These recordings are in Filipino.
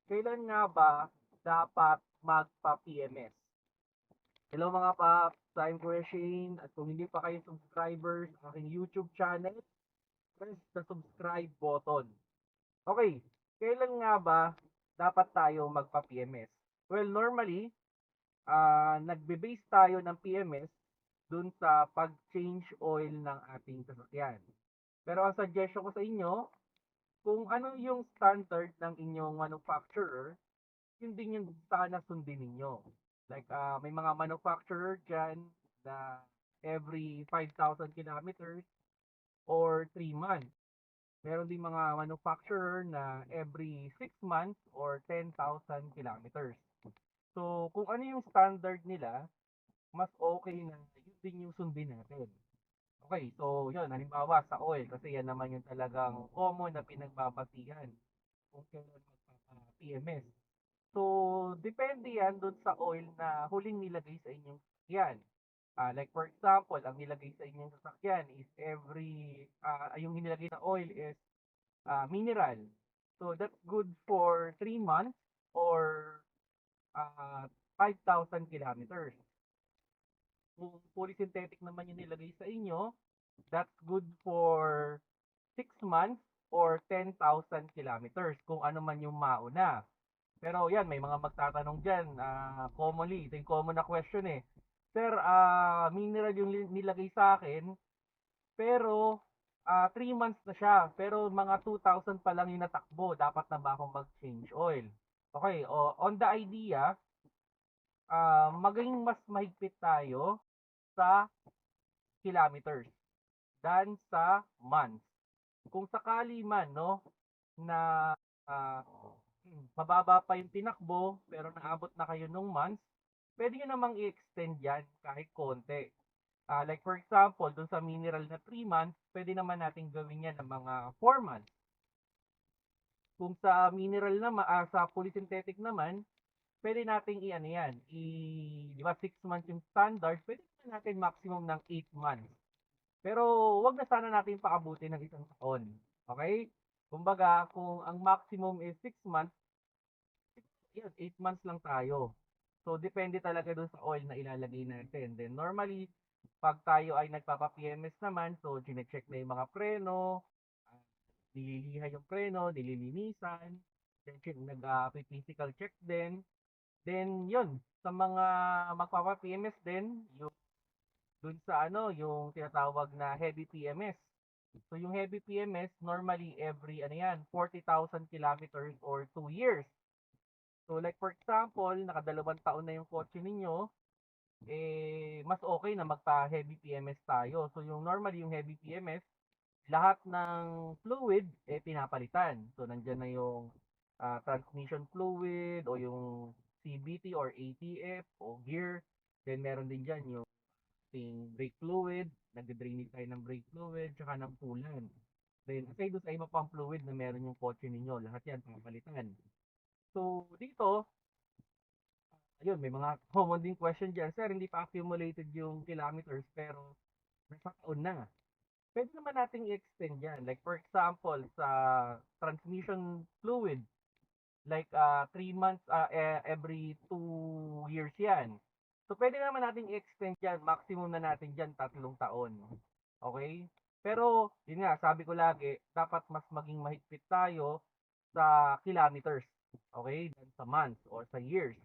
Kailan nga ba dapat magpa-PMS? Hello mga paps, I'm Kuya Shane at kung hindi pa kayo subscribers sa aking YouTube channel, press the subscribe button. Okay, kailan nga ba dapat tayo magpa-PMS? Well, normally, nagbe-base tayo ng PMS dun sa pag-change oil ng ating sasakyan. Pero ang suggestion ko sa inyo, kung ano yung standard ng inyong manufacturer, yun din yung sana sundin ninyo. Like, may mga manufacturer dyan na every 5,000 kilometers or 3 months. Meron din mga manufacturer na every 6 months or 10,000 kilometers. So, kung ano yung standard nila, mas okay na yun din yung sundin natin. Okay, so yun, halimbawa sa oil, kasi yan naman yung talagang common na pinagbabasihan kung kailan magpapa-PMS. So, depende yan dun sa oil na huling nilagay sa inyong sasakyan. Like for example, ang nilagay sa inyong sasakyan is yung nilagay na oil is mineral. So, that's good for 3 months or 5,000 kilometers. Kung fully synthetic naman yung nilagay sa inyo, that's good for 6 months or 10,000 kilometers kung ano man yung mauna. Pero yan, may mga magtatanong dyan, commonly, ito yung common na question eh. Sir, mineral yung nilagay sa akin, pero 3 months na siya, pero mga 2,000 pa lang yung natakbo, dapat na ba akong mag-change oil? Okay, on the idea, maging mas mahigpit tayo sa kilometers than sa months. Kung sakali man, no, na ah, mababa pa yung tinakbo, pero naabot na kayo nung months, pwede nyo namang i-extend yan kahit konti. Like for example, dun sa mineral na 3 months, pwede naman natin gawin yan ng mga 4 months. Kung sa mineral naman, sa polysynthetic naman, pwede nating i-ano yan, di ba 6 months yung standard, pwede naman natin maximum ng 8 months. Pero wag na sana natin paabutin ng isang taon. Okay? Kumbaga, kung ang maximum is 6 months, yun, 8 months lang tayo. So, depende talaga dun sa oil na ilalagay natin. Then, normally, pag tayo ay nagpapa-PMS naman, so, chinecheck na yung mga preno, ah, nililiha yung preno, nililinisan, then, nag-physical check din. Then, yun, sa mga magpapa-PMS din, yung dun sa ano, yung tinatawag na heavy PMS. So, yung heavy PMS, normally every, ano yan, 40,000 kilometers or 2 years. So like for example, nakadalawang taon na yung kotse ninyo, mas okay na magpa-heavy PMS tayo. So yung normally yung heavy PMS, lahat ng fluid pinapalitan. So nandiyan na yung transmission fluid o yung CVT or ATF o gear. Then meron din diyan yung ating brake fluid, nagde-drainage tayo ng brake fluid, tsaka ng coolant. Then aside doon sa iba pang fluid na meron yung kotse ninyo, lahat yan papalitan. So dito, ayun, may mga common din question dyan. Sir, hindi pa accumulated yung kilometers pero nasa taon na. Pwede naman nating i-extend yan. Like for example, sa transmission fluid, like 3 months, every 2 years yan. So pwede naman nating i-extend yan. Maximum na natin dyan 3 taon. Okay? Pero, yun nga, sabi ko lagi, dapat mas maging mahigpit tayo sa kilometers. Okay? Than sa months or sa years.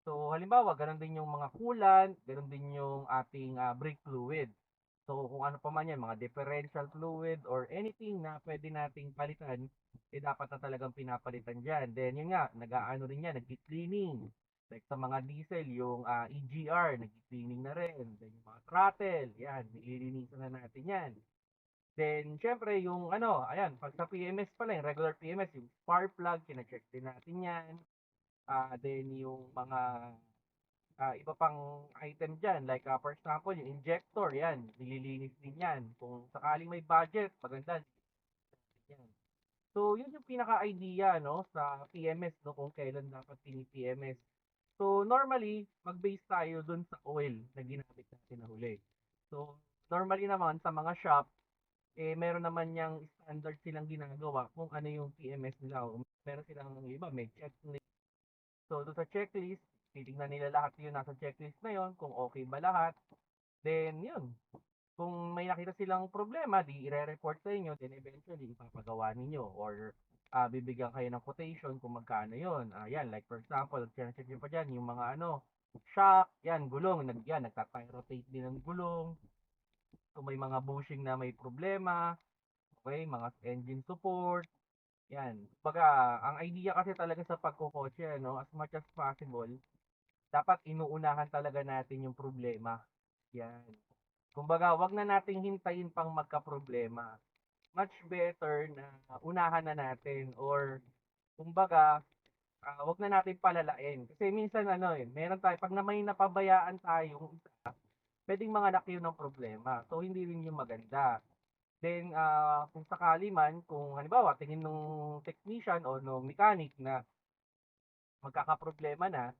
So, halimbawa, ganun din yung mga coolant, ganun din yung ating brake fluid. So, kung ano pa man yan, mga differential fluid or anything na pwede nating palitan, dapat na talagang pinapalitan dyan. Then, yun nga, nag-aano rin yan, nag-cleaning. Like sa mga diesel, yung EGR, nag-cleaning na rin. Then, yung mga throttle, yan, nililinisan na natin yan. Then, syempre, yung ano, ayan, pag sa PMS pala, yung regular PMS, yung spark plug, kina-check din natin yan. Then yung mga iba pang item dyan, like for example, yung injector, yan, nililinis din yan. Kung sakaling may budget, maganda, yan. So, yun yung pinaka-idea, no, sa PMS, no, kung kailan dapat pini-PMS. So, normally, mag-base tayo dun sa oil na ginamit natin na huli. So, normally naman, sa mga shop, meron naman yung standard silang ginagawa kung ano yung PMS nila. Meron silang iba, may checklist. So, doon sa checklist, titignan nila lahat yun nasa checklist na yun, kung okay ba lahat. Then, yun. Kung may nakita silang problema, di i-report sa inyo, then eventually, ipapagawa ninyo or bibigyan kayo ng quotation kung magkano yun. Yan, like for example, check nyo pa dyan, yung mga shock, yan, gulong, nagta-tire rotate din ng gulong. Kung may mga bushing na may problema, okay, mga engine support, yan. Baga, ang idea kasi talaga sa pagkokotse, as much as possible, dapat inuunahan talaga natin yung problema. Yan. Kumbaga, wag na nating hintayin pang magka-problema. Much better na unahan na natin or kumbaga, wag na natin palalain. Kasi minsan meron tayo pag na may napabayaan tayong isa, pwedeng manganak yun ng problema. So hindi rin yung maganda. Then kung sakali man, kung halimbawa tingin nung technician o nung mechanic na magkakaproblema na,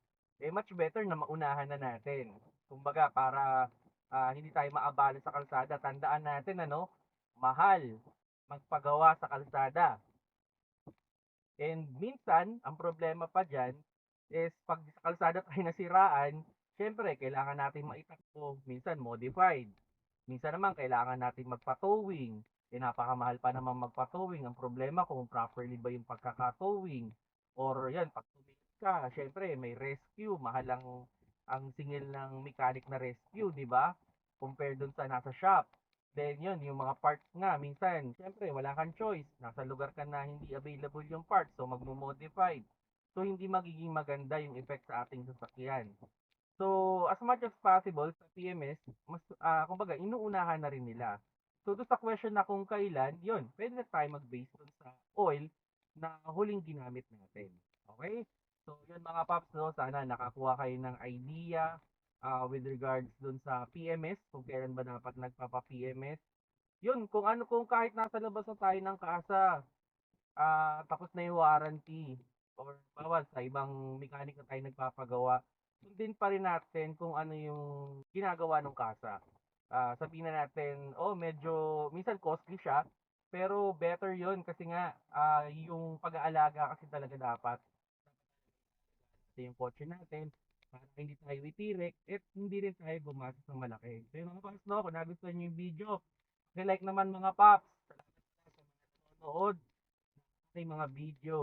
much better na maunahan na natin. Kumbaga, para hindi tayo maabala sa kalsada, tandaan natin, mahal magpagawa sa kalsada. And minsan, ang problema pa dyan is pag sa kalsada tayo nasiraan, syempre, kailangan natin maitakbo, minsan modified. Minsan naman, kailangan natin magpa-towing. Napakamahal pa naman magpa-towing. Ang problema kung properly ba yung pagkaka-towing. Or yan, pag tumingin ka, syempre, may rescue. Mahal ang singil ng mechanic na rescue, di ba? Compare dun sa nasa shop. Then yun, yung mga parts nga, minsan, syempre, wala kang choice. Nasa lugar ka na hindi available yung parts, so magmo-modify. So, hindi magiging maganda yung effect sa ating sasakyan. So, as much as possible sa PMS, mas kumbaga inuunahan na rin nila. So, doon sa question na kung kailan, 'yun, pwede na tayo mag-base dun sa oil na huling ginamit natin. Okay? So, 'yun mga paps, no, sana nakakuha kayo ng idea with regards dun sa PMS, kung kailan ba dapat nagpapa-PMS. 'Yun, kung kahit nasa labas na tayo ng kasa, tapos na yung warranty or bawal sa ibang mechanic na tayo nagpapagawa, sundin pa rin natin kung ano yung ginagawa ng kasa. Sabihin na natin, medyo, minsan costly siya, pero better yon kasi nga, yung pag-aalaga kasi talaga dapat sa yung kotse natin, para hindi tayo itirik, at hindi rin tayo gumastos ng malaki. So yung mga paps, no, kung nagustuhan nyo yung video, like naman mga paps, salamat sa mga nanonood, sa mga video.